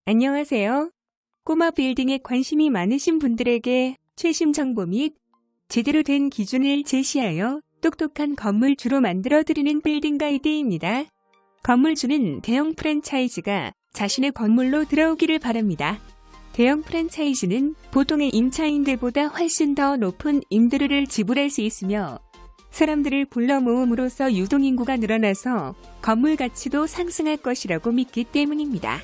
안녕하세요. 꼬마 빌딩에 관심이 많으신 분들에게 최신 정보 및 제대로 된 기준을 제시하여 똑똑한 건물주로 만들어드리는 빌딩 가이드입니다. 건물주는 대형 프랜차이즈가 자신의 건물로 들어오기를 바랍니다. 대형 프랜차이즈는 보통의 임차인들보다 훨씬 더 높은 임대료를 지불할 수 있으며 사람들을 불러 모음으로써 유동인구가 늘어나서 건물 가치도 상승할 것이라고 믿기 때문입니다.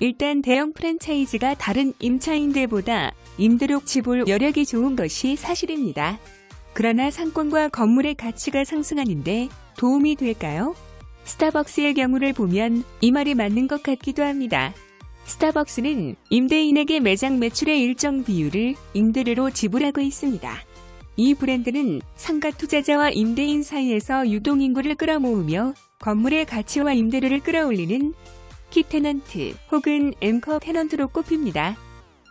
일단 대형 프랜차이즈가 다른 임차인들보다 임대료 지불 여력이 좋은 것이 사실입니다. 그러나 상권과 건물의 가치가 상승하는데 도움이 될까요? 스타벅스의 경우를 보면 이 말이 맞는 것 같기도 합니다. 스타벅스는 임대인에게 매장 매출의 일정 비율을 임대료로 지불하고 있습니다. 이 브랜드는 상가 투자자와 임대인 사이에서 유동인구를 끌어모으며 건물의 가치와 임대료를 끌어올리는 키테넌트 혹은 앵커 테넌트로 꼽힙니다.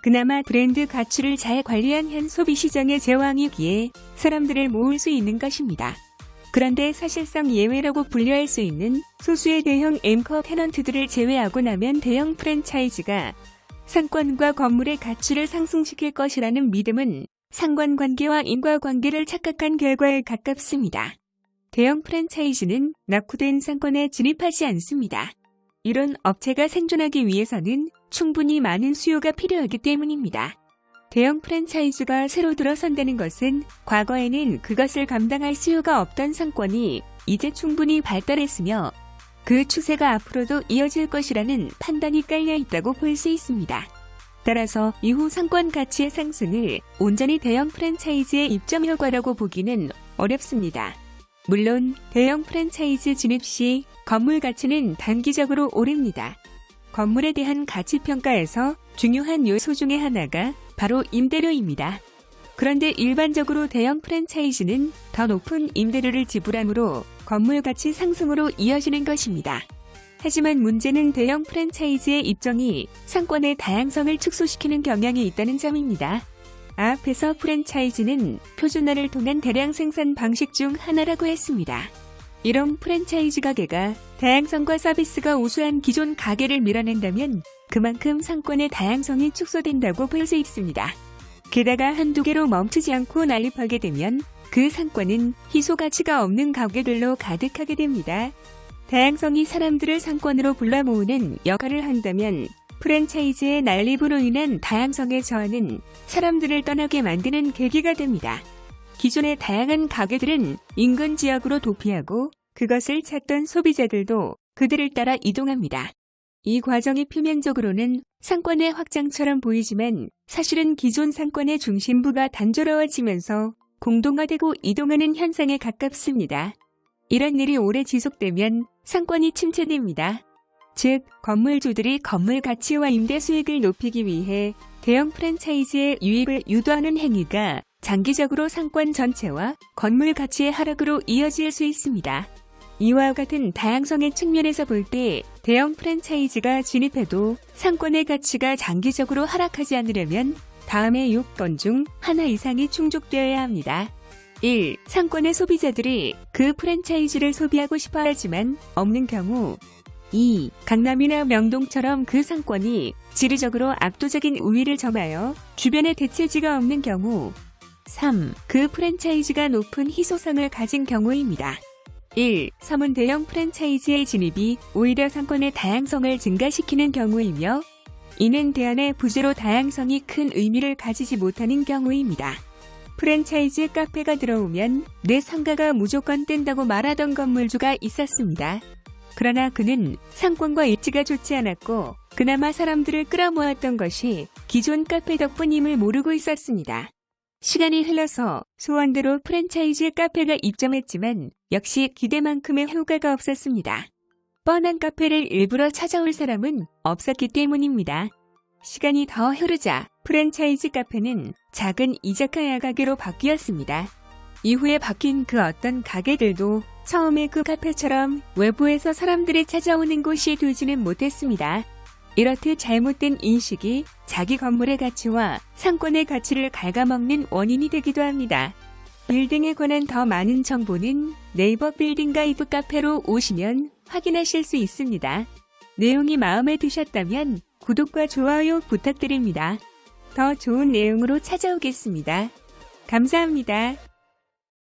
그나마 브랜드 가치를 잘 관리한 현 소비시장의 제왕이기에 사람들을 모을 수 있는 것입니다. 그런데 사실상 예외라고 분류할 수 있는 소수의 대형 앵커 테넌트들을 제외하고 나면 대형 프랜차이즈가 상권과 건물의 가치를 상승시킬 것이라는 믿음은 상관관계와 인과관계를 착각한 결과에 가깝습니다. 대형 프랜차이즈는 낙후된 상권에 진입하지 않습니다. 이런 업체가 생존하기 위해서는 충분히 많은 수요가 필요하기 때문입니다. 대형 프랜차이즈가 새로 들어선다는 것은 과거에는 그것을 감당할 수요가 없던 상권이 이제 충분히 발달했으며 그 추세가 앞으로도 이어질 것이라는 판단이 깔려 있다고 볼 수 있습니다. 따라서 이후 상권 가치의 상승을 온전히 대형 프랜차이즈의 입점 효과라고 보기는 어렵습니다. 물론 대형 프랜차이즈 진입 시 건물 가치는 단기적으로 오릅니다. 건물에 대한 가치 평가에서 중요한 요소 중에 하나가 바로 임대료입니다. 그런데 일반적으로 대형 프랜차이즈는 더 높은 임대료를 지불하므로 건물 가치 상승으로 이어지는 것입니다. 하지만 문제는 대형 프랜차이즈의 입점이 상권의 다양성을 축소시키는 경향이 있다는 점입니다. 앞에서 프랜차이즈는 표준화를 통한 대량 생산 방식 중 하나라고 했습니다. 이런 프랜차이즈 가게가 다양성과 서비스가 우수한 기존 가게를 밀어낸다면 그만큼 상권의 다양성이 축소된다고 볼 수 있습니다. 게다가 한두 개로 멈추지 않고 난립하게 되면 그 상권은 희소가치가 없는 가게들로 가득하게 됩니다. 다양성이 사람들을 상권으로 불러 모으는 역할을 한다면 프랜차이즈의 난립으로 인한 다양성의 저하는 사람들을 떠나게 만드는 계기가 됩니다. 기존의 다양한 가게들은 인근 지역으로 도피하고 그것을 찾던 소비자들도 그들을 따라 이동합니다. 이 과정이 표면적으로는 상권의 확장처럼 보이지만 사실은 기존 상권의 중심부가 단조로워지면서 공동화되고 이동하는 현상에 가깝습니다. 이런 일이 오래 지속되면 상권이 침체됩니다. 즉, 건물주들이 건물 가치와 임대 수익을 높이기 위해 대형 프랜차이즈의 유입을 유도하는 행위가 장기적으로 상권 전체와 건물 가치의 하락으로 이어질 수 있습니다. 이와 같은 다양성의 측면에서 볼 때 대형 프랜차이즈가 진입해도 상권의 가치가 장기적으로 하락하지 않으려면 다음의 요건 중 하나 이상이 충족되어야 합니다. 1. 상권의 소비자들이 그 프랜차이즈를 소비하고 싶어 하지만 없는 경우. 2. 강남이나 명동처럼 그 상권이 지리적으로 압도적인 우위를 점하여 주변에 대체지가 없는 경우. 3. 그 프랜차이즈가 높은 희소성을 가진 경우입니다. 1. 섬은 대형 프랜차이즈의 진입이 오히려 상권의 다양성을 증가시키는 경우이며 이는 대안의 부재로 다양성이 큰 의미를 가지지 못하는 경우입니다. 프랜차이즈 카페가 들어오면 내 상가가 무조건 뜬다고 말하던 건물주가 있었습니다. 그러나 그는 상권과 입지가 좋지 않았고 그나마 사람들을 끌어모았던 것이 기존 카페 덕분임을 모르고 있었습니다. 시간이 흘러서 소원대로 프랜차이즈 카페가 입점했지만 역시 기대만큼의 효과가 없었습니다. 뻔한 카페를 일부러 찾아올 사람은 없었기 때문입니다. 시간이 더 흐르자 프랜차이즈 카페는 작은 이자카야 가게로 바뀌었습니다. 이후에 바뀐 그 어떤 가게들도 처음에 그 카페처럼 외부에서 사람들이 찾아오는 곳이 되지는 못했습니다. 이렇듯 잘못된 인식이 자기 건물의 가치와 상권의 가치를 갉아먹는 원인이 되기도 합니다. 빌딩에 관한 더 많은 정보는 네이버 빌딩 가이드 카페로 오시면 확인하실 수 있습니다. 내용이 마음에 드셨다면 구독과 좋아요 부탁드립니다. 더 좋은 내용으로 찾아오겠습니다. 감사합니다.